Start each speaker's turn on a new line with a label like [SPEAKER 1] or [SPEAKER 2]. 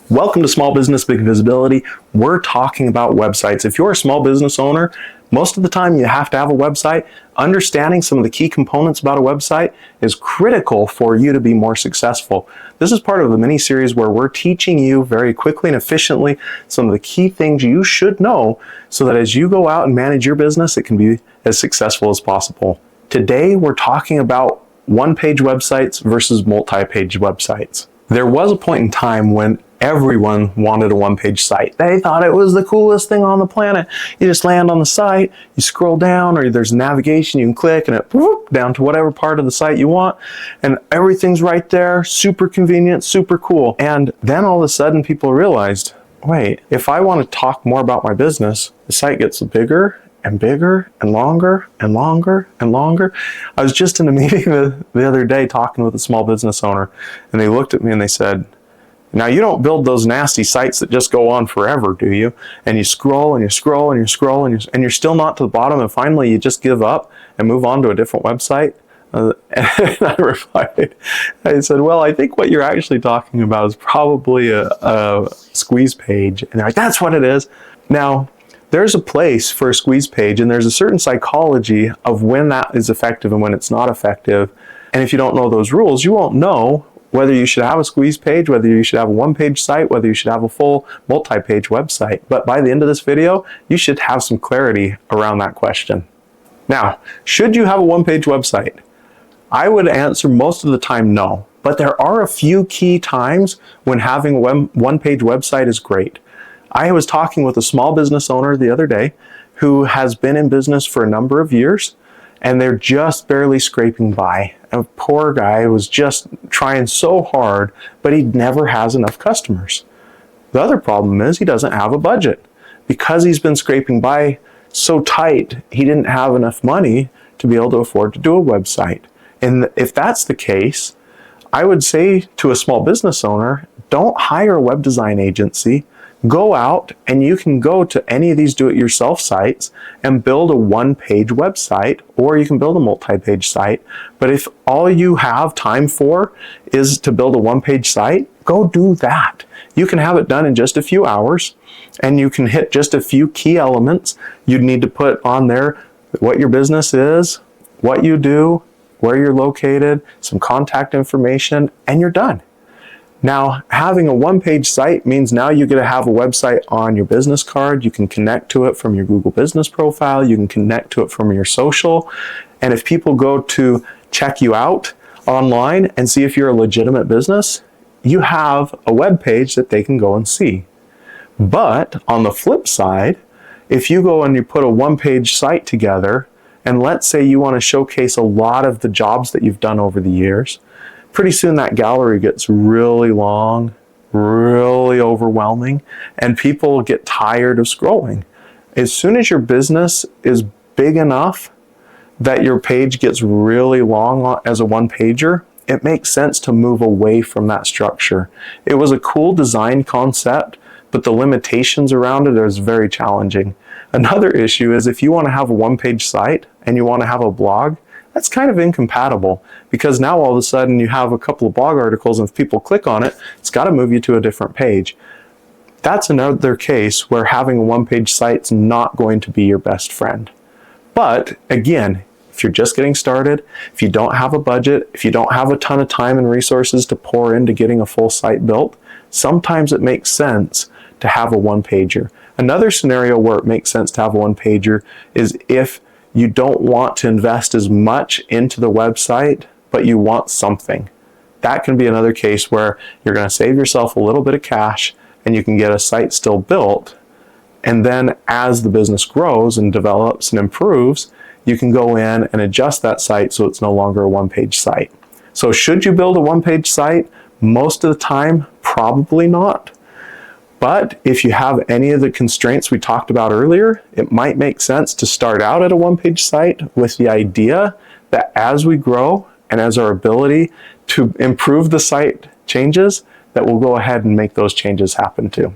[SPEAKER 1] Welcome to Small Business Big Visibility. We're talking about websites. If you're a small business owner, most of the time you have to have a website. Understanding some of the key components about a website is critical for you to be more successful. This is part of the mini-series where we're teaching you very quickly and efficiently some of the key things you should know so that as you go out and manage your business, it can be as successful as possible. Today, we're talking about one-page websites versus multi-page websites. There was a point in time when everyone wanted a one-page site. They thought it was the coolest thing on the planet. You just land on the site, you scroll down, or there's navigation, you can click and it whoop, down to whatever part of the site you want, and everything's right there, super convenient, super cool. And then all of a sudden people realized, wait, if I want to talk more about my business, the site gets bigger and bigger and longer and longer and longer. I was just in a meeting the other day talking with a small business owner, and they looked at me and they said, now you don't build those nasty sites that just go on forever, do you? And you scroll and you scroll and you scroll and you're still not to the bottom, and finally you just give up and move on to a different website? And I replied, I said, well, I think what you're actually talking about is probably a squeeze page. And they're like, that's what it is. Now, there's a place for a squeeze page, and there's a certain psychology of when that is effective and when it's not effective. And if you don't know those rules, you won't know whether you should have a squeeze page, whether you should have a one-page site, whether you should have a full multi-page website. But by the end of this video, you should have some clarity around that question. Now, should you have a one-page website? I would answer most of the time no, but there are a few key times when having a one-page website is great. I was talking with a small business owner the other day who has been in business for a number of years, and they're just barely scraping by. A poor guy was just trying so hard, but he never has enough customers. The other problem is he doesn't have a budget. Because he's been scraping by so tight, he didn't have enough money to be able to afford to do a website. And if that's the case, I would say to a small business owner, don't hire a web design agency. Go out and you can go to any of these do-it-yourself sites and build a one-page website, or you can build a multi-page site. But if all you have time for is to build a one-page site, go do that. You can have it done in just a few hours, and you can hit just a few key elements. You'd need to put on there what your business is, what you do, where you're located, some contact information, and you're done. Now, having a one-page site means now you're going to have a website on your business card. You can connect to it from your Google business profile. You can connect to it from your social. And if people go to check you out online and see if you're a legitimate business, you have a web page that they can go and see. But on the flip side, if you go and you put a one-page site together, and let's say you want to showcase a lot of the jobs that you've done over the years, pretty soon that gallery gets really long, really overwhelming, and people get tired of scrolling. As soon as your business is big enough that your page gets really long as a one-pager, it makes sense to move away from that structure. It was a cool design concept, but the limitations around it is very challenging. Another issue is if you want to have a one-page site and you want to have a blog, that's kind of incompatible, because now all of a sudden you have a couple of blog articles, and if people click on it, it's got to move you to a different page. That's another case where having a one-page site's not going to be your best friend. But again, if you're just getting started, if you don't have a budget, if you don't have a ton of time and resources to pour into getting a full site built, sometimes it makes sense to have a one-pager. Another scenario where it makes sense to have a one-pager is if you don't want to invest as much into the website, but you want something. That can be another case where you're going to save yourself a little bit of cash and you can get a site still built. And then as the business grows and develops and improves, you can go in and adjust that site so it's no longer a one-page site. So should you build a one-page site? Most of the time, probably not. But if you have any of the constraints we talked about earlier, it might make sense to start out at a one-page site with the idea that as we grow and as our ability to improve the site changes, that we'll go ahead and make those changes happen too.